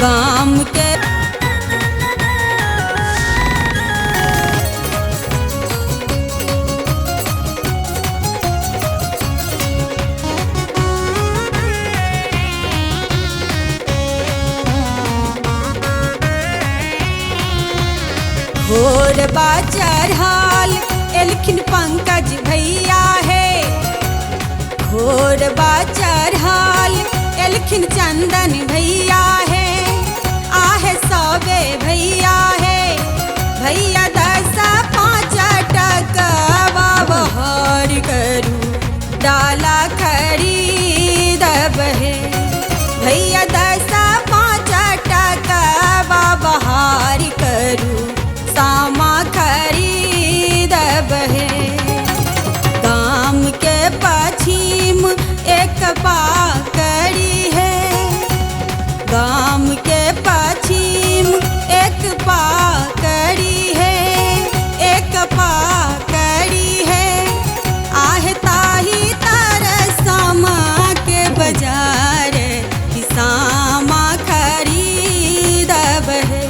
गाम के घोर बाजार हाल एलखिन पंकज भैया है। घोर बाजार हाल एलखिन चंदन भैया है। आहे सबे भैया है। भैया 10-5 टका बहार करू डाला खरीदब है। भैया 10-5 टका बहार करू सामा खरीदब है। गाम के पश्चिम एक पाकड़ी है। गाम के पश्चिम एक पाकड़ी है। एक पाकड़ी है। आहे ताही तर सामा के बाजार की सामा खरीदब है।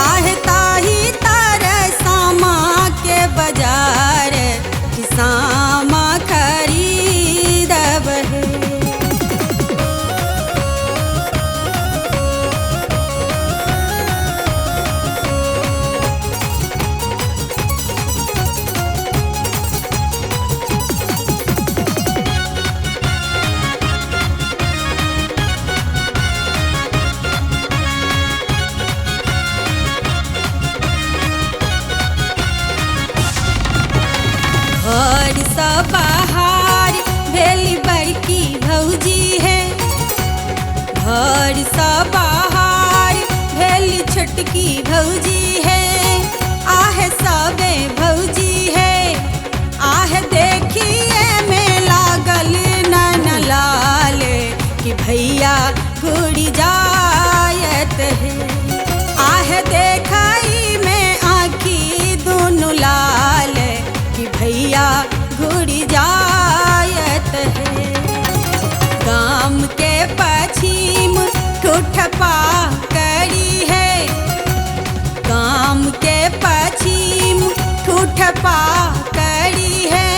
आहे ताही तर सामा के बाजार की सामा खरीदब है। घर सा बाहर भेली बड़की भौजी है। घर सा बाहर भेली छोटकी भौजी है। आहे सबे भौजी है। आहे देखिए में लागल नन लाल कि भैया घुड़ी जायत है। आहे देखाई में आँखी दोनों लाल कि भैया घुड़ी जायत है। गाम के पश्चिम ठूठपा कड़ी है। गाम के पश्चिम ठूठपा कड़ी है।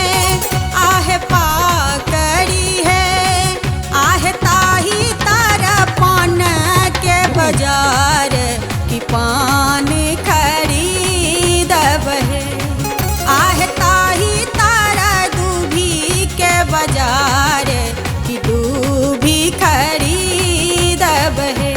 आहे पा कड़ी है। आहे ताही तारा पान के बाजार की पान खरीदब है। आहे ताही तारा दूभी के बाजार की दूभी खरीदब है।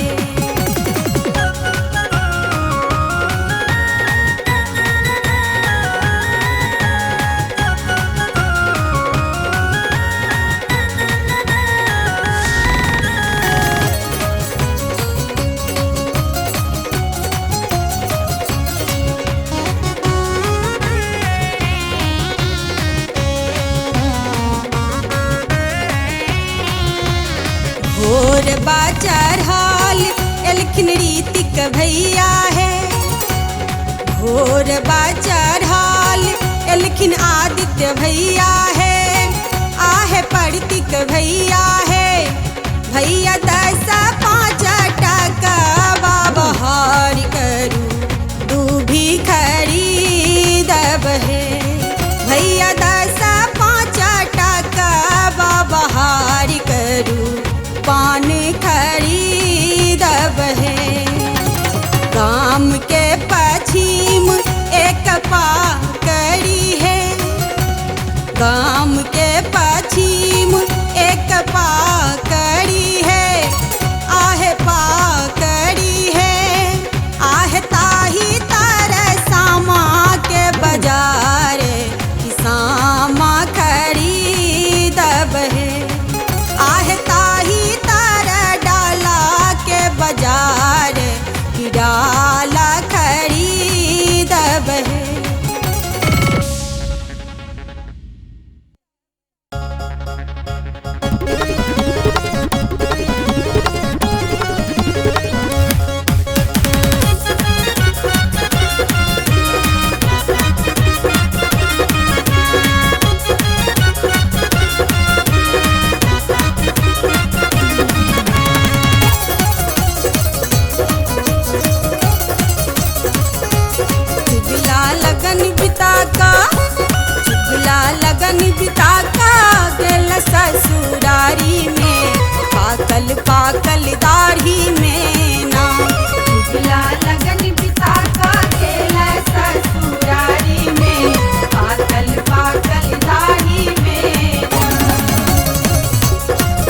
घोर बाजार हाल एलखिन रीतिक भैया है। घोर बाजार हाल एलखिन आदित्य भैया है। आहे प्रतीक भैया है। भैया 10-5 टका बहार करू दूभी खरीदब है। भैया 10-5 टका बहार करू पान खरीदब है। गाम के पश्चिम एक पाकड़ी है। गाम के पश्चिम एक पाकड़ी है। आहे चुगला लगन बिता का चुगला लगन बिता का गेल ससुरारी में पाकल पाकल दाढ़ी में ना चुगला लगन बिता का गेल ससुरारी में पाकल पाकल दाढ़ी में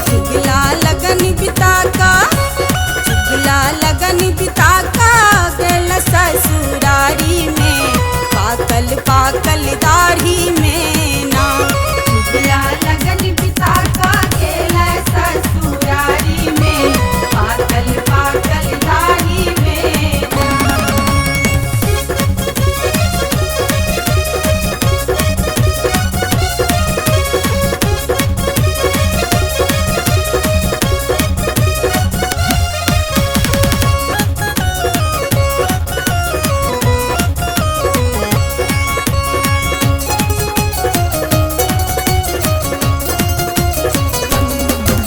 चुगला लगन बिता का चुगला लगन बिता का गेल ससुरारी में पाकल पाकल दाढ़ी में ना चुगला लगन बिता का गेल ससुरारी में पाकल पाकल दाढ़ी में ना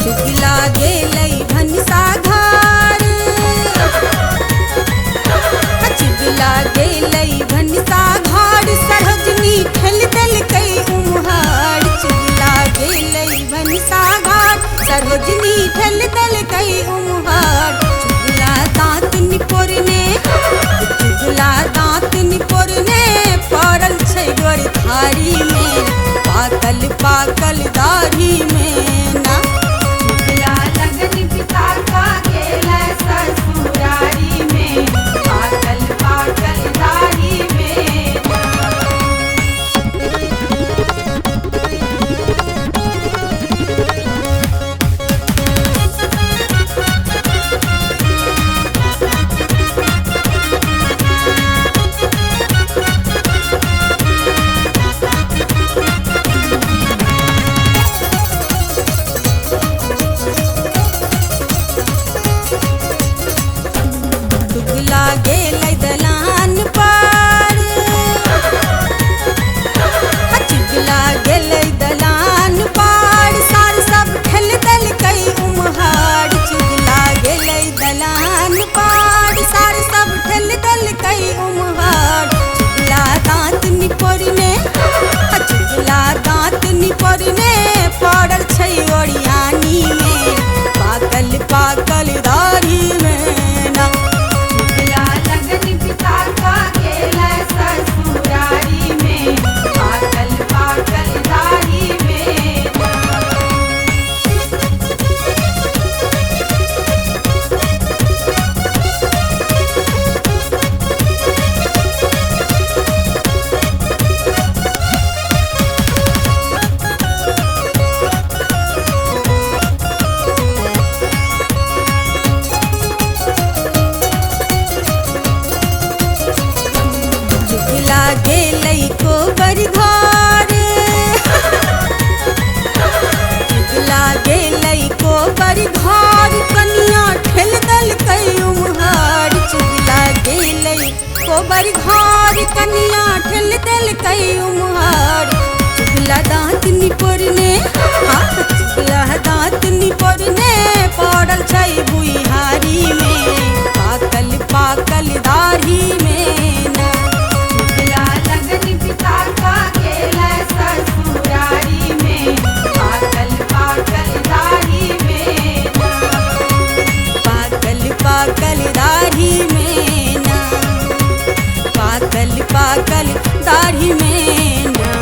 चुगला गेलै भनसा घर चुगला गेलै भनसा घर सरोजनी ठेल देलकै उम्हर चुगला गेलै भनसा घर सरोजनी ठेल देलकै उम्हर चुगला दाँत निपोरने चुगला दाँत निपोरने पड़ल छै गोर थारी में पाकल पाकल दाढ़ी में ना चुगला लगन बिता का गेल ससुरारी में पाकल पाकल दाढ़ी में चुगला गेलै दलान पर चुगला गेलै दलान पर सार सब ठेल देलकै उम्हर चुगला गेलै दलान पर सार सब ठेल देलकै उम्हर चुगला दाँत निपोरने चुगला दाँत निपोरने पड़ल छै ओरियानी में पाकल पाकल दाढ़ी में ना चुगला लगन बिता का गेल ससुरारी में पाकल पाकल दाढ़ी में चुगला गेलै कोबर घर चुगला गेलै कोबर घर कनिया ठेल देलकै उम्हर चुगला गेलै कोबर घर कनिया ठेल देलकै उम्हर चुगला दाँत निपोरने चुगला दाँत निपोरने पड़ल छै बुढ़ारी में पाकल पाकल दाढ़ी में ना चुगला लगन बिता का गेल ससुरारी में पाकल पाकल दाढ़ी में ना पाकल पाकल दाढ़ी में ना पाकल पाकल दाढ़ी में ना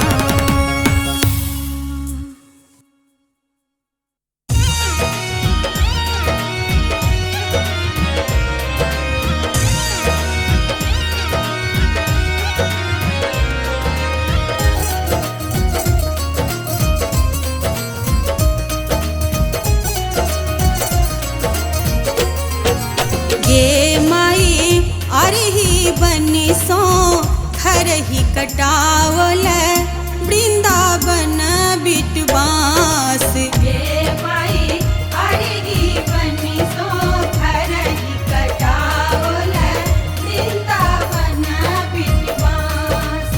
गे माई अरही बनी सो खरही कटावल वृंदावन बिटवास गे माई अरही बनी सो खरही कटावल वृंदावन बिटवास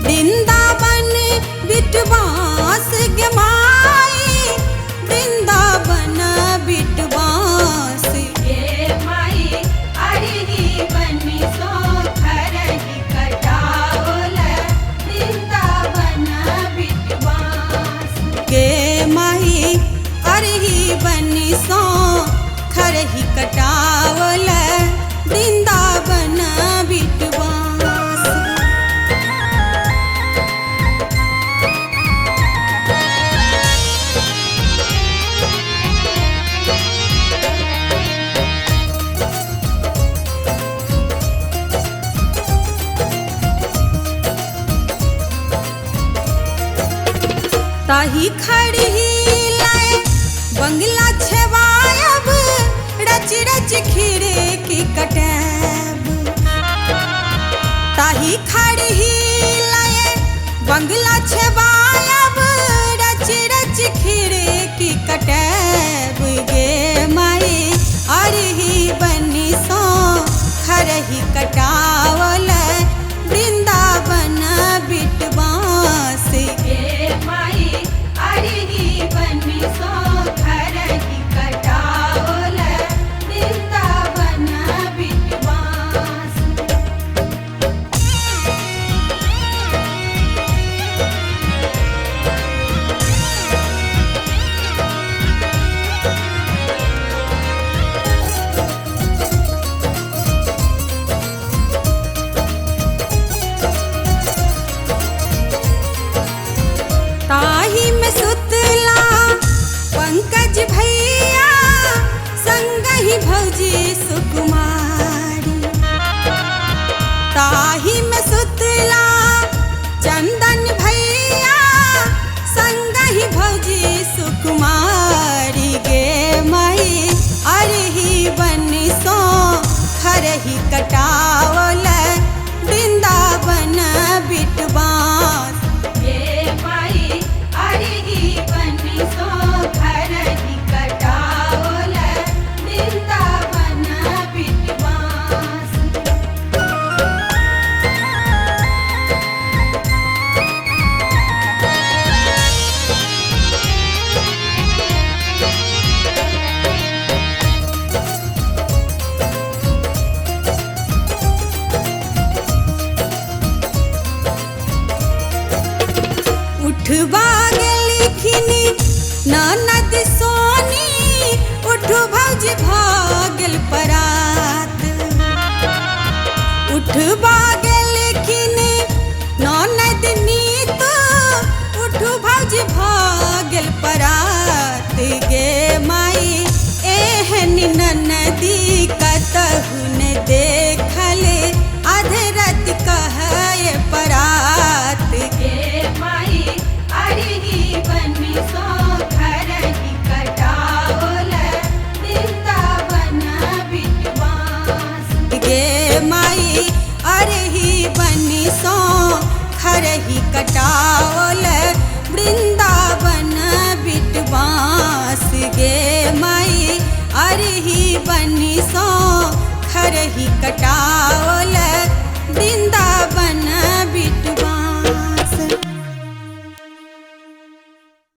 वृंदावन बिटवास गे माई वृंदावन बिटवास गे माई अरही बनी सो खरही कटा ताही खड़ी लाए बंगला छवायब रच रच खिरे की कटैब ताही खड़ी लाए बंगला छवायब रच रच खिरे की कटैब गे माई अरही बनी सो खरही कटावल वृंदावन बिटवास गे माई अरही बनी सो खरही कटावल वृंदावन बिटवास। ताही में सुतला पंकज भैया संग ही भौजी सुकुमारी ताही में सुतला चंदन भैया संग ही भौजी सुकुमारी गे माई अरही बनी सो खरही कटावल वृंदावन बिटवास गे माई अरही बनी सो खरही कटावल वृंदावन बिटवास। उठवा लिखनी ननद सोनी उठू भौज भागल परात उठवा लिखनी ननद नीत उठू भौज भागल परात गे माई एहन ननदी कतहु न देखल अधरत कहे परात गे माई अरही बनी सो खरही कटावल वृंदावन बिटवास गे माई अरही बनी सो खरही कटावल वृंदावन बिटवास गे माई अरही बनी सो खरही कटावल वृंदावन बिट